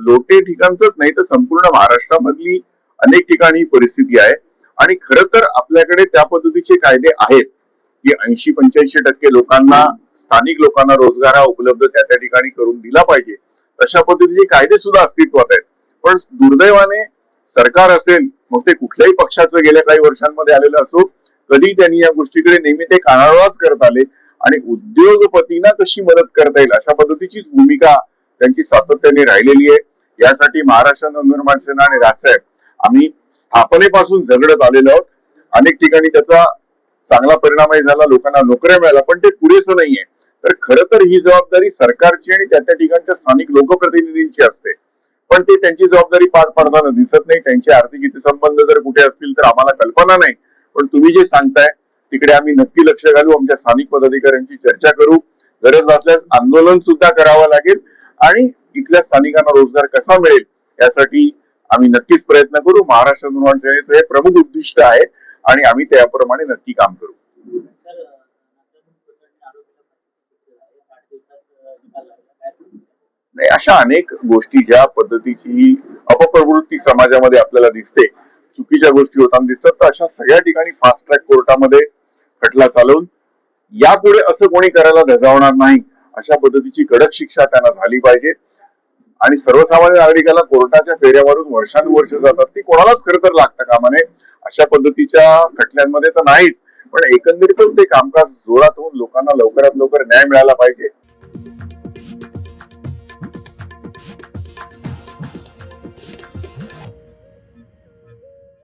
लोटे ठिकाणचंच नाही तर संपूर्ण महाराष्ट्रामधली अनेक ठिकाणी परिस्थिती आहे. आणि खरं तर आपल्याकडे त्या पद्धतीचे कायदे आहेत की 80-85% लोकांना, स्थानिक लोकांना रोजगार हा उपलब्ध त्या ठिकाणी करून दिला पाहिजे. तशा पद्धतीचे कायदे सुद्धा अस्तित्वात आहेत. पण दुर्दैवाने सरकार असेल, मग ते कुठल्याही पक्षाचं गेल्या काही वर्षांमध्ये आलेलं असो, कधी त्यांनी या गोष्टीकडे नेहमी ते कानाडोळाच करत आले आणि उद्योगपतींना कशी मदत करता येईल अशा पद्धतीचीच भूमिका त्यांची सातत्याने राहिलेली आहे. यासाठी महाराष्ट्र नवनिर्माण सेना आणि राजसाहेब आम्ही स्थापनेपासून झगडत आलेलो आहोत. अनेक ठिकाणी त्याचा चांगला परिणामही झाला, लोकांना नोकऱ्या मिळाल्या, पण ते पुरेसं नाहीये. तर खरं तर ही जबाबदारी सरकारची आणि त्या ठिकाणच्या स्थानिक लोकप्रतिनिधींची असते, पण ते त्यांची जबाबदारी पार पाडताना दिसत नाही. त्यांचे आर्थिक हितसंबंध जर कुठे असतील तर आम्हाला कल्पना नाही, पण तुम्ही जे सांगताय तिकडे आम्ही नक्की लक्ष घालू. आमच्या स्थानिक पदाधिकाऱ्यांची चर्चा करू. गरज असल्यास आंदोलन सुद्धा करावं लागेल आणि इथल्या स्थानिकांना रोजगार कसा मिळेल यासाठी आम्ही नक्कीच प्रयत्न करू. महाराष्ट्र निर्माण सेनेचं हे प्रमुख उद्दिष्ट आहे आणि आम्ही त्याप्रमाणे नक्की काम करू. नाही, अशा अनेक गोष्टी ज्या पद्धतीची अपप्रवृत्ती समाजामध्ये आपल्याला दिसते, चुकीच्या गोष्टी होताना दिसतात, तर अशा सगळ्या ठिकाणी फास्ट ट्रॅक कोर्टामध्ये खटला चालवून यापुढे असं कोणी करायला धजावणार नाही अशा पद्धतीची कडक शिक्षा त्यांना झाली पाहिजे. आणि सर्वसामान्य नागरिकाला कोर्टाच्या फेऱ्यावरून वर्षानुवर्ष जातात, ती कोणालाच खरं तर लागता कामा नये. अशा पद्धतीच्या खटल्यांमध्ये तर नाहीच, पण एकंदरीतच ते कामकाज जोरात होऊन लोकांना लवकरात लवकर न्याय मिळाला पाहिजे